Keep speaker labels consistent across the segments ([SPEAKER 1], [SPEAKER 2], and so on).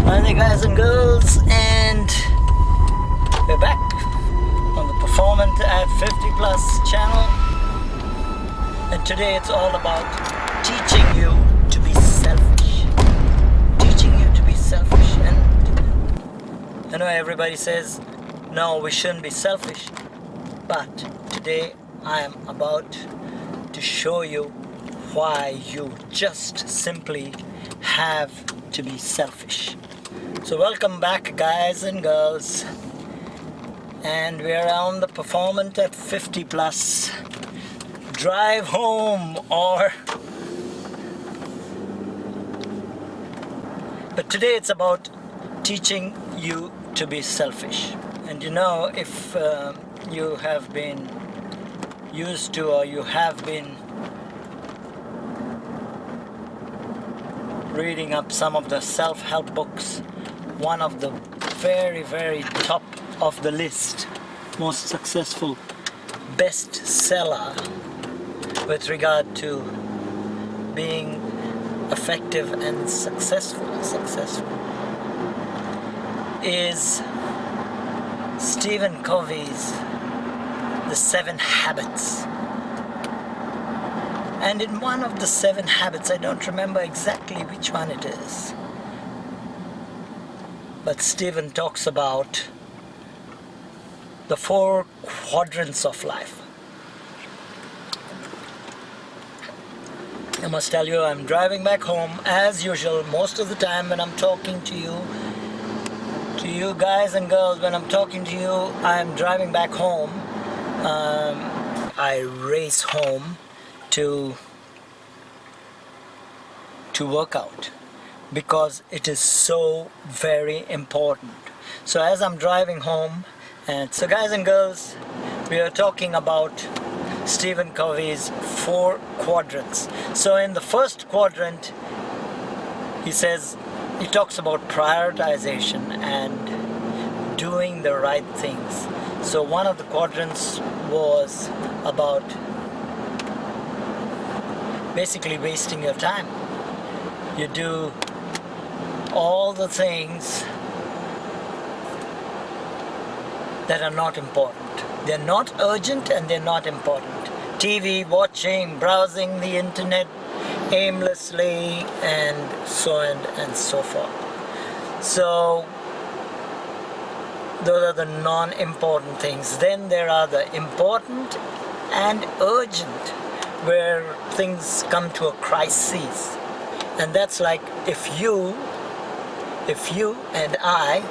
[SPEAKER 1] Hi there guys and girls, and we're back on the Performant at 50 Plus channel, and today it's all about teaching you to be selfish. Teaching you to be selfish. And I know everybody says no, we shouldn't be selfish, but today I am about to show you why you just simply have to be selfish. So welcome back guys and girls, and we're on the Performant at 50 Plus drive home, but today it's about teaching you to be selfish. And you know, if you have been used to, or you have been reading up some of the self-help books, one of the very top of the list, most successful bestseller with regard to being effective and successful is Stephen Covey's The 7 Habits. And in one of the 7 habits, I don't remember exactly which one it is, but Stephen talks about the 4 quadrants of life. I must tell you, I'm driving back home as usual. Most of the time when I'm talking to you guys and girls, when I'm talking to you, I'm driving back home. I race home to work out because it is so very important. So as I'm driving home, and so guys and girls, we are talking about Stephen Covey's 4 quadrants. So in the first quadrant, he talks about prioritization and doing the right things. So one of the quadrants was about basically wasting your time. You do all the things that are not important. They're not urgent and they're not important. TV watching, browsing the internet aimlessly, and so on and so forth. So those are the non-important things. Then there are the important and urgent, where things come to a crisis. And that's like if you and I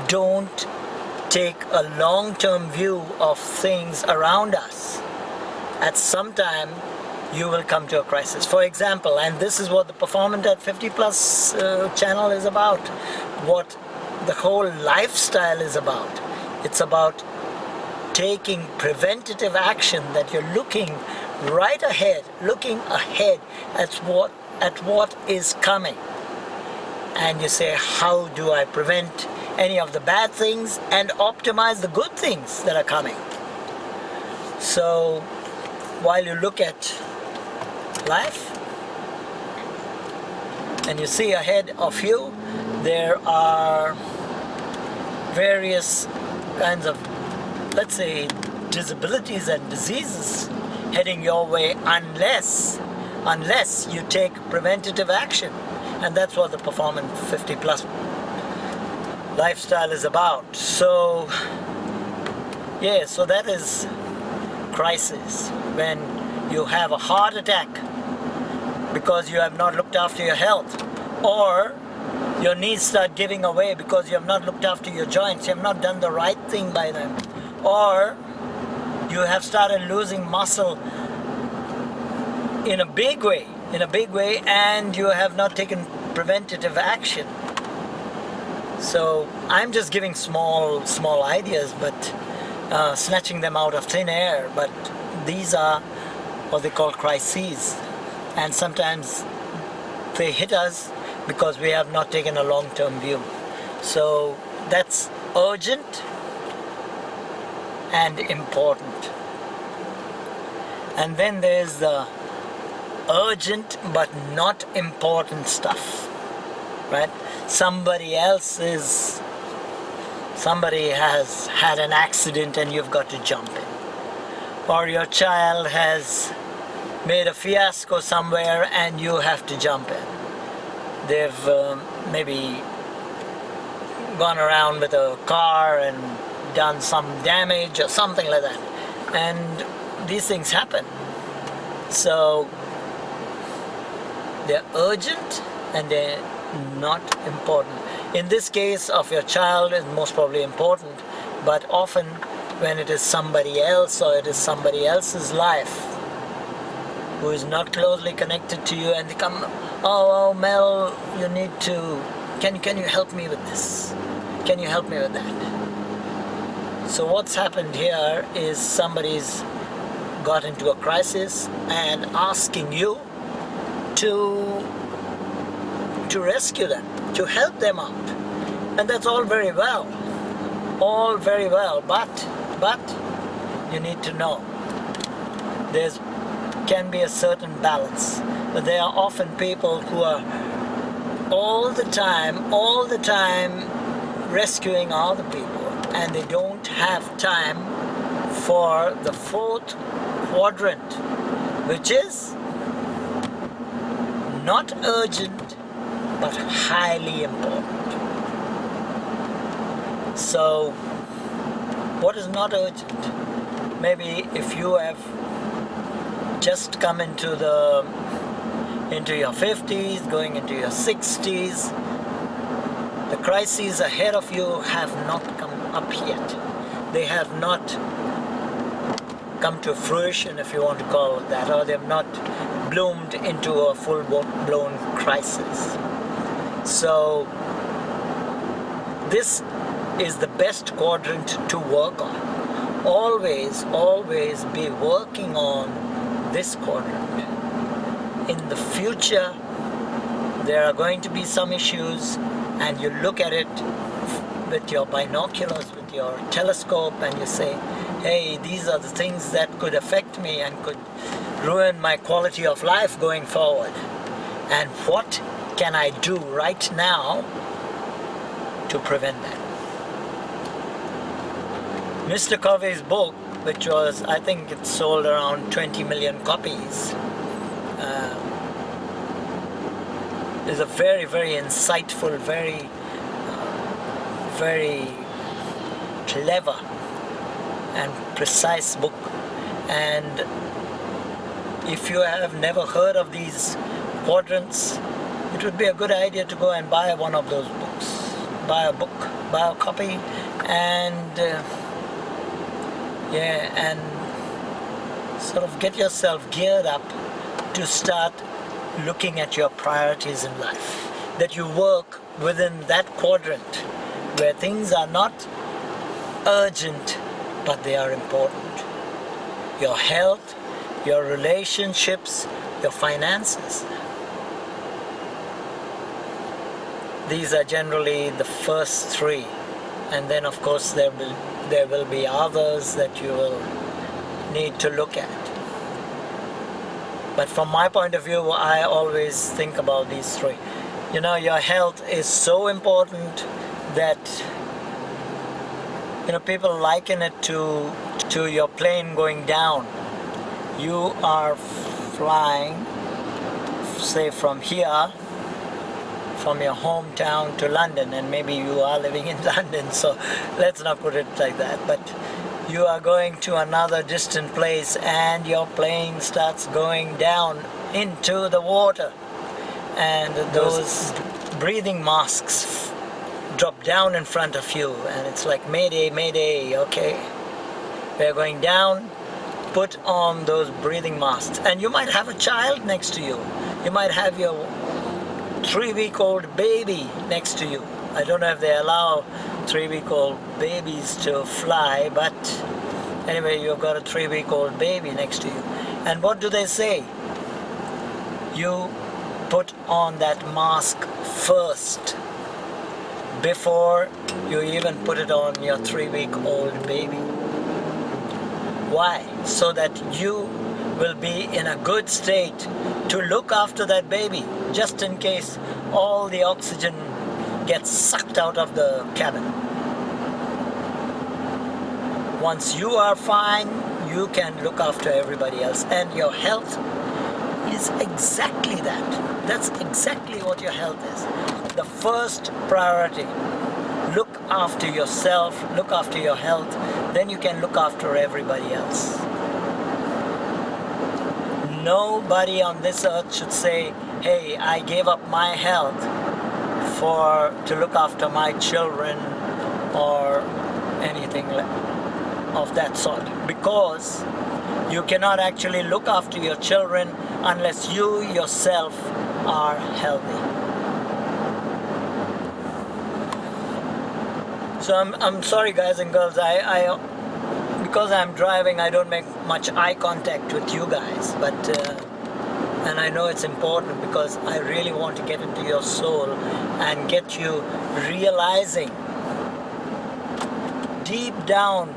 [SPEAKER 1] don't take a long-term view of things around us, at some time you will come to a crisis. For example, and this is what the Performant at 50 Plus channel is about, what the whole lifestyle is about. It's about taking preventative action, that you're looking right ahead, at what is coming, and you say, how do I prevent any of the bad things and optimize the good things that are coming? So while you look at life and you see ahead of you, there are various kinds of, let's say, disabilities and diseases heading your way unless you take preventative action. And that's what the Performant 50 Plus lifestyle is about. So yeah, so that is crisis, when you have a heart attack because you have not looked after your health, or your knees start giving away because you have not looked after your joints, you have not done the right thing by them, or you have started losing muscle in a big way, and you have not taken preventative action. So I'm just giving small ideas, but snatching them out of thin air, but these are what they call crises, and sometimes they hit us because we have not taken a long-term view. So that's urgent and important. And then there's the urgent but not important stuff. right? Somebody has had an accident and you've got to jump in. Or your child has made a fiasco somewhere and you have to jump in. They've maybe gone around with a car and done some damage or something like that. And these things happen. So they're urgent and they're not important. In this case of your child, it's most probably important, but often when it is somebody else or it is somebody else's life who is not closely connected to you, and they come, oh Mel, you need to, can you help me with this? Can you help me with that? So what's happened here is somebody's got into a crisis and asking you to rescue them, to help them out. And that's all very well, but you need to know there can be a certain balance. But there are often people who are all the time rescuing other people, and they don't have time for the fourth quadrant, which is not urgent but highly important. So what is not urgent? Maybe if you have just come into your 50s, going into your 60s, the crises ahead of you have not come up yet. They have not come to fruition, if you want to call it that, or they have not bloomed into a full-blown crisis. So this is the best quadrant to work on. Always be working on this quadrant. In the future, there are going to be some issues, and you look at it with your binoculars, with your telescope, and you say, hey, these are the things that could affect me and could ruin my quality of life going forward. And what can I do right now to prevent that? Mr. Covey's book, which was, I think it sold around 20 million copies, is a very, very insightful, very clever and precise book. And if you have never heard of these quadrants, it would be a good idea to go and buy one of those books. Buy a copy, and and sort of get yourself geared up to start looking at your priorities in life. That you work within that quadrant where things are not urgent, but they are important. Your health, your relationships, your finances. These are generally the first three, and then of course there will be others that you will need to look at. But from my point of view, I always think about these three. You know, your health is so important that, you know, people liken it to your plane going down. You are flying, say from here, from your hometown to London, and maybe you are living in London, so let's not put it like that, but you are going to another distant place and your plane starts going down into the water, and those breathing masks drop down in front of you, and it's like, mayday, mayday, okay, we're going down, put on those breathing masks. And you might have a child next to you, you might have your 3-week-old baby next to you. I don't know if they allow 3-week-old babies to fly, but anyway, you've got a 3-week-old baby next to you. And what do they say? You put on that mask first before you even put it on your 3-week-old baby. Why? So that you will be in a good state to look after that baby, just in case all the oxygen gets sucked out of the cabin. Once you are fine, you can look after everybody else, and your health is exactly that. That's exactly what your health is. The first priority. Look after yourself, look after your health, then you can look after everybody else. Nobody on this earth should say, hey, I gave up my health to look after my children or anything of that sort, because you cannot actually look after your children unless you yourself are healthy. So I'm sorry, guys and girls, because I'm driving, I don't make much eye contact with you guys, but and I know it's important because I really want to get into your soul and get you realizing deep down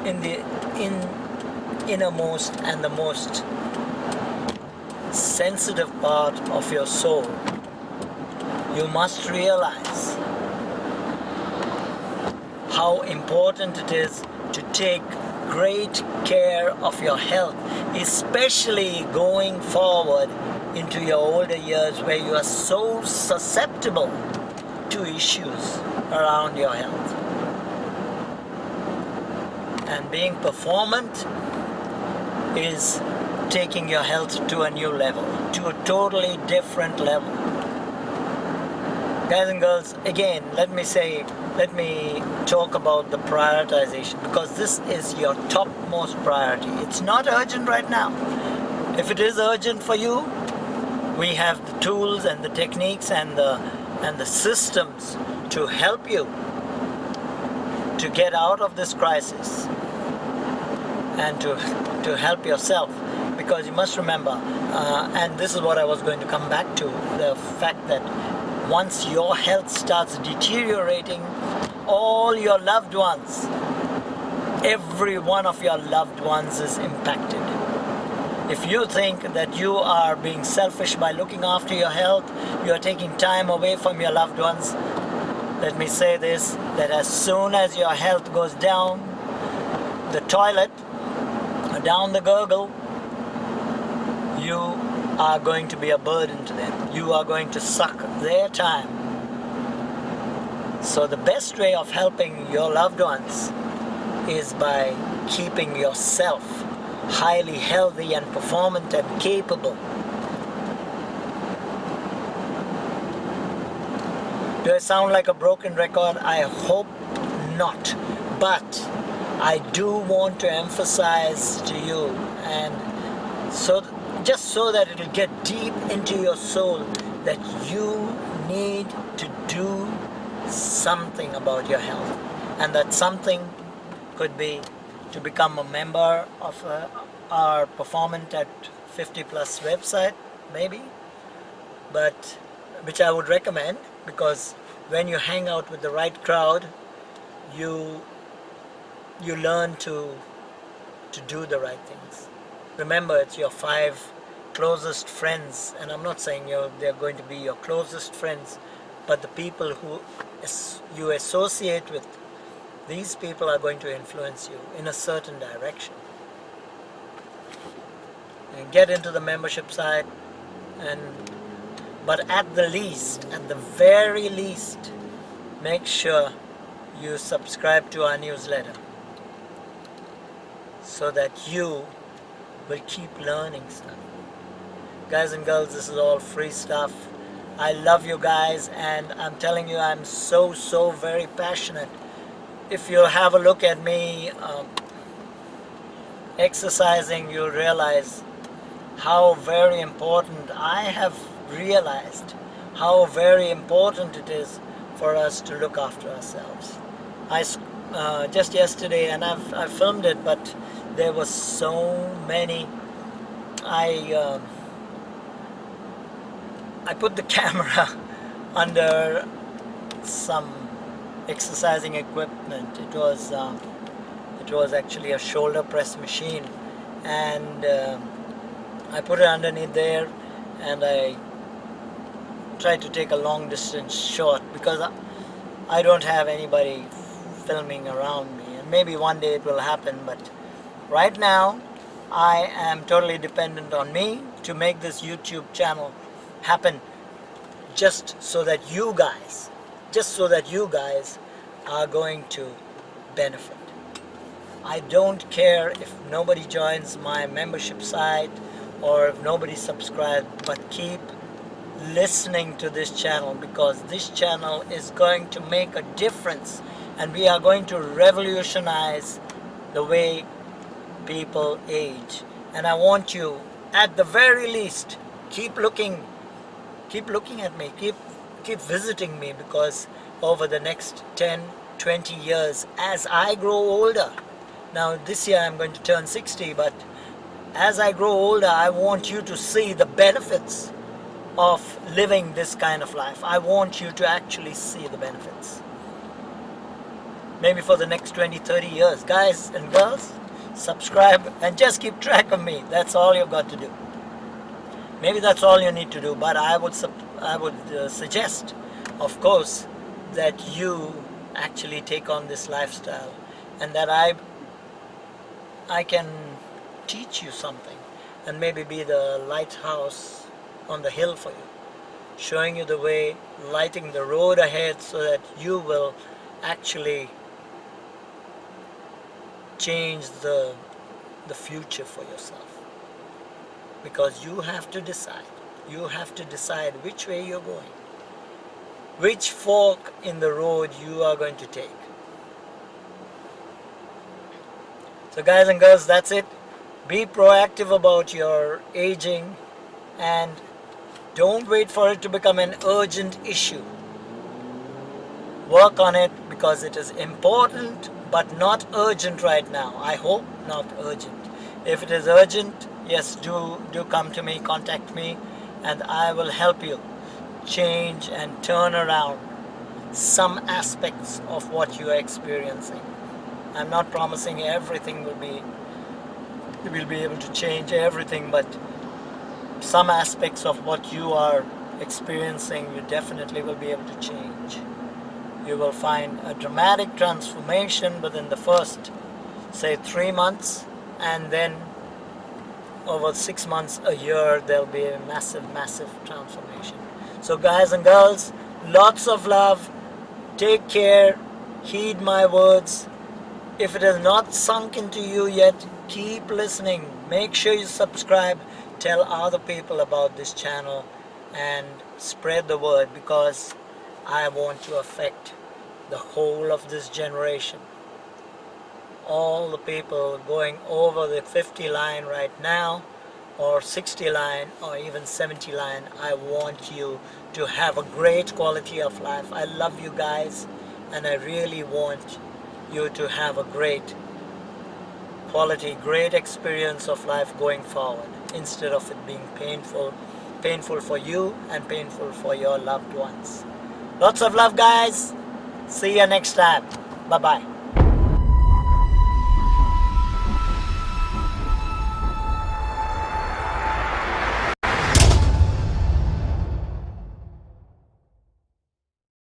[SPEAKER 1] in the innermost and the most sensitive part of your soul, you must realize how important it is to take great care of your health, especially going forward into your older years where you are so susceptible to issues around your health. And being performant is taking your health to a new level, to a totally different level. Guys and girls, again, let me talk about the prioritization, because this is your topmost priority. It's not urgent right now. If it is urgent for you, we have the tools and the techniques and the systems to help you to get out of this crisis and to help yourself. Because you must remember, and this is what I was going to come back to, the fact that once your health starts deteriorating, all your loved ones, every one of your loved ones is impacted. If you think that you are being selfish by looking after your health, you are taking time away from your loved ones, let me say this, that as soon as your health goes down the toilet, down the gurgle, you are going to be a burden to them. You are going to suck their time. So the best way of helping your loved ones is by keeping yourself highly healthy and performant and capable. Do I sound like a broken record? I hope not. But I do want to emphasize to you, and just so that it'll get deep into your soul, that you need to do something about your health. And that something could be to become a member of our Performant at 50 Plus website, maybe, but which I would recommend, because when you hang out with the right crowd, you learn to do the right things. Remember, it's your 5 closest friends, and I'm not saying they're going to be your closest friends, but the people who you associate with, these people are going to influence you in a certain direction. And get into the membership site, but at the very least, make sure you subscribe to our newsletter so that you will keep learning stuff. Guys and girls, this is all free stuff. I love you guys, and I'm telling you, I'm so very passionate. If you have a look at me exercising, you'll realize how very important, I have realized how very important it is for us to look after ourselves. Just yesterday, and I filmed it, but there was so many. I put the camera under some exercising equipment. It was actually a shoulder press machine, and I put it underneath there, and I try to take a long distance shot because I don't have anybody filming around me, and maybe one day it will happen, but right now I am totally dependent on me to make this YouTube channel happen, just so that you guys are going to benefit. I don't care if nobody joins my membership site or if nobody subscribes, but keep listening to this channel, because this channel is going to make a difference, and we are going to revolutionize the way people age. And I want you, at the very least, keep looking at me, keep visiting me, because over the next 10-20 years, as I grow older, now this year I'm going to turn 60, but as I grow older, I want you to see the benefits of living this kind of life. I want you to actually see the benefits. Maybe for the next 20-30 years. Guys and girls, subscribe and just keep track of me. That's all you've got to do. Maybe that's all you need to do, but I would suggest, of course, that you actually take on this lifestyle, and that I can teach you something, and maybe be the lighthouse on the hill for you, showing you the way, lighting the road ahead, so that you will actually change the future for yourself. Because you have to decide. You have to decide which way you're going, which fork in the road you are going to take. So guys and girls, that's it. Be proactive about your aging, and don't wait for it to become an urgent issue. Work on it, because it is important, but not urgent right now. I hope not urgent. If it is urgent, yes, do come to me, contact me, and I will help you change and turn around some aspects of what you are experiencing. I'm not promising everything will be able to change everything, but some aspects of what you are experiencing, you definitely will be able to change. You will find a dramatic transformation within the first, say, 3 months, and then over 6 months, a year, there'll be a massive transformation. So guys and girls, lots of love, take care, heed my words. If it has not sunk into you yet, keep listening. Make sure you subscribe, tell other people about this channel, and spread the word, because I want to affect the whole of this generation. All the people going over the 50 line right now, or 60 line, or even 70 line, I want you to have a great quality of life. I love you guys, and I really want you to have a great quality, great experience of life going forward, instead of it being painful for you and painful for your loved ones. Lots of love, guys. See you next time. Bye-bye.